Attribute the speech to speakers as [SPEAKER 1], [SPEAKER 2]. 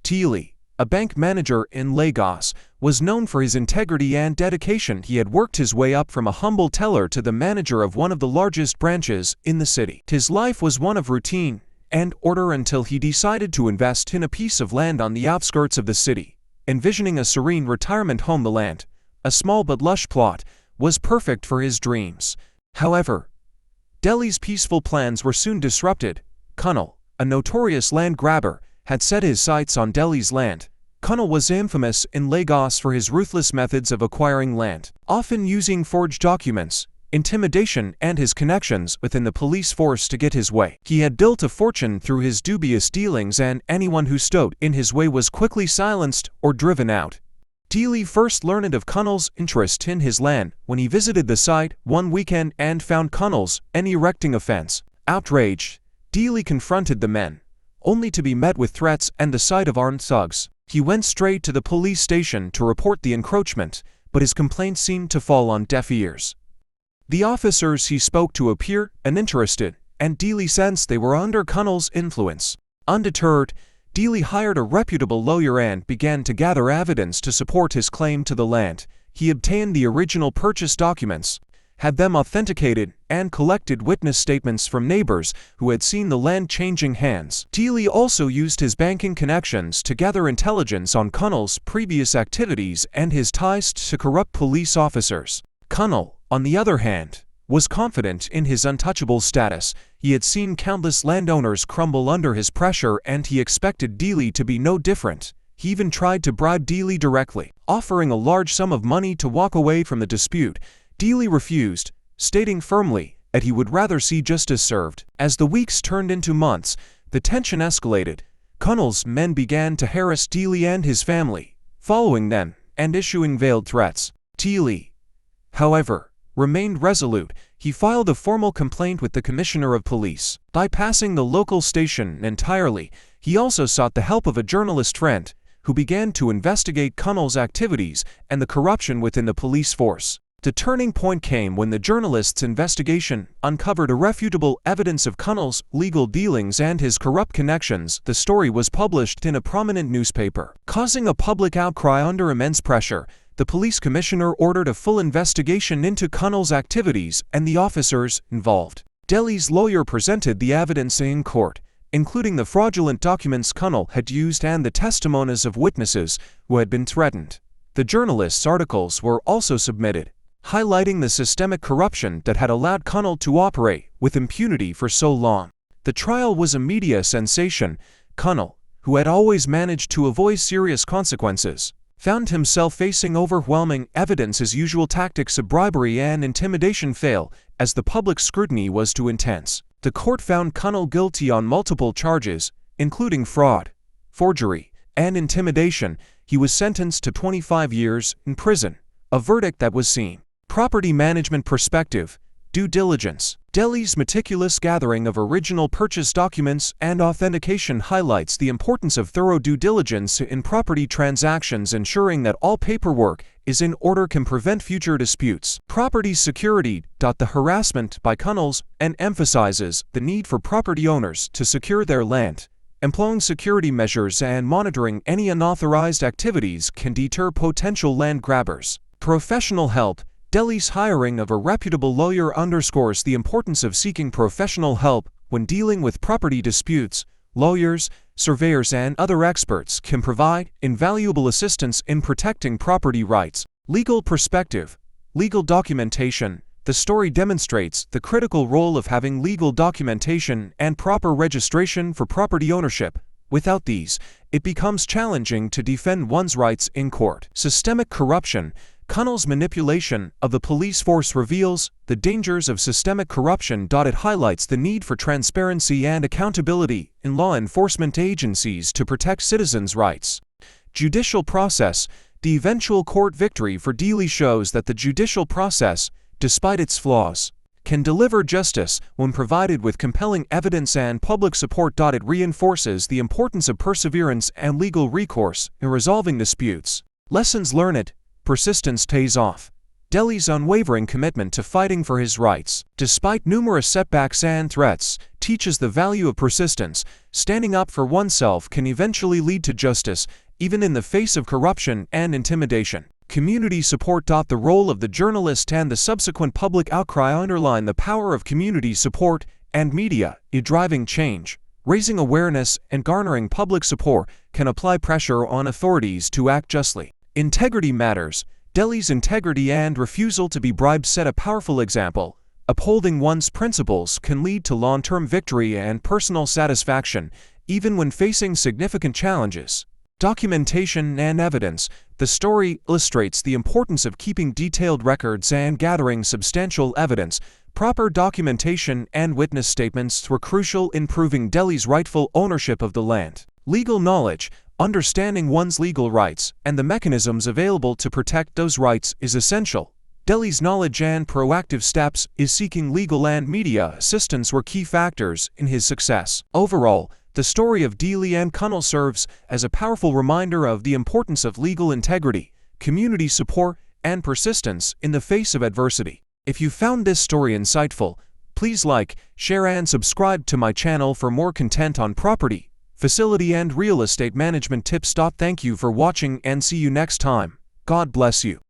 [SPEAKER 1] Dele, a bank manager in Lagos, was known for his integrity and dedication. He had worked his way up from a humble teller to the manager of one of the largest branches in the city. His life was one of routine and order until he decided to invest in a piece of land on the outskirts of the city. Envisioning a serene retirement home, the land, a small but lush plot, was perfect for his dreams. However, Dele's peaceful plans were soon disrupted. Kunle, a notorious land grabber, had set his sights on Dele's land. Kunle was infamous in Lagos for his ruthless methods of acquiring land, often using forged documents, intimidation, and his connections within the police force to get his way. He had built a fortune through his dubious dealings, and anyone who stood in his way was quickly silenced or driven out. Dele first learned of Kunle's interest in his land when he visited the site one weekend and found Kunle's erecting a fence. Outraged, Dele confronted the men, only to be met with threats and the sight of armed thugs. He went straight to the police station to report the encroachment, but his complaint seemed to fall on deaf ears. The officers he spoke to appeared uninterested, and Dele sensed they were under Kunle's influence. Undeterred, Dele hired a reputable lawyer and began to gather evidence to support his claim to the land. He obtained the original purchase documents, had them authenticated, and collected witness statements from neighbors who had seen the land changing hands. Dele also used his banking connections to gather intelligence on Kunle's previous activities and his ties to corrupt police officers. Kunle, on the other hand, was confident in his untouchable status. He had seen countless landowners crumble under his pressure, and he expected Dele to be no different. He even tried to bribe Dele directly, offering a large sum of money to walk away from the dispute. Dele refused, stating firmly that he would rather see justice served. As the weeks turned into months, the tension escalated. Kunle's men began to harass Dele and his family, following them and issuing veiled threats. Dele, however, remained resolute. He filed a formal complaint with the commissioner of police. Bypassing the local station entirely, he also sought the help of a journalist friend, who began to investigate Kunle's activities and the corruption within the police force. The turning point came when the journalist's investigation uncovered irrefutable evidence of Kunle's legal dealings and his corrupt connections. The story was published in a prominent newspaper, causing a public outcry. Under immense pressure, the police commissioner ordered a full investigation into Kunle's activities and the officers involved. Dele's lawyer presented the evidence in court, including the fraudulent documents Kunle had used and the testimonies of witnesses who had been threatened. The journalist's articles were also submitted, highlighting the systemic corruption that had allowed Kunle to operate with impunity for so long. The trial was a media sensation. Kunle, who had always managed to avoid serious consequences, found himself facing overwhelming evidence. His usual tactics of bribery and intimidation failed, as the public scrutiny was too intense. The court found Kunle guilty on multiple charges, including fraud, forgery, and intimidation. He was sentenced to 25 years in prison, a verdict that was seen. Property management perspective, due diligence. Dele's meticulous gathering of original purchase documents and authentication highlights the importance of thorough due diligence in property transactions. Ensuring that all paperwork is in order can prevent future disputes. Property security. The harassment by Kunle's and emphasizes the need for property owners to secure their land. Employing security measures and monitoring any unauthorized activities can deter potential land grabbers. Professional help. Dele's hiring of a reputable lawyer underscores the importance of seeking professional help when dealing with property disputes. Lawyers, surveyors, and other experts can provide invaluable assistance in protecting property rights. Legal perspective. Legal documentation. The story demonstrates the critical role of having legal documentation and proper registration for property ownership. Without these, it becomes challenging to defend one's rights in court. Systemic corruption. Kunle's manipulation of the police force reveals the dangers of systemic corruption. It highlights the need for transparency and accountability in law enforcement agencies to protect citizens' rights. Judicial process. The eventual court victory for Dele shows that the judicial process, despite its flaws, can deliver justice when provided with compelling evidence and public support. It reinforces the importance of perseverance and legal recourse in resolving disputes. Lessons learned. Persistence pays off. Dele's unwavering commitment to fighting for his rights. Despite numerous setbacks and threats, teaches the value of persistence. Standing up for oneself can eventually lead to justice, even in the face of corruption and intimidation. Community support. The role of the journalist and the subsequent public outcry underline the power of community support and media in driving change. Raising awareness and garnering public support can apply pressure on authorities to act justly. Integrity matters. Dele's integrity and refusal to be bribed set a powerful example. Upholding one's principles can lead to long-term victory and personal satisfaction, even when facing significant challenges. Documentation and evidence. The story illustrates the importance of keeping detailed records and gathering substantial evidence. Proper documentation and witness statements were crucial in proving Dele's rightful ownership of the land. Legal knowledge. Understanding one's legal rights and the mechanisms available to protect those rights is essential. Dele's knowledge and proactive steps in seeking legal and media assistance were key factors in his success. Overall, the story of Dele and Kunle serves as a powerful reminder of the importance of legal integrity, community support, and persistence in the face of adversity. If you found this story insightful, please like, share, and subscribe to my channel for more content on property, facility, and real estate management tips. Thank you for watching and see you next time. God bless you.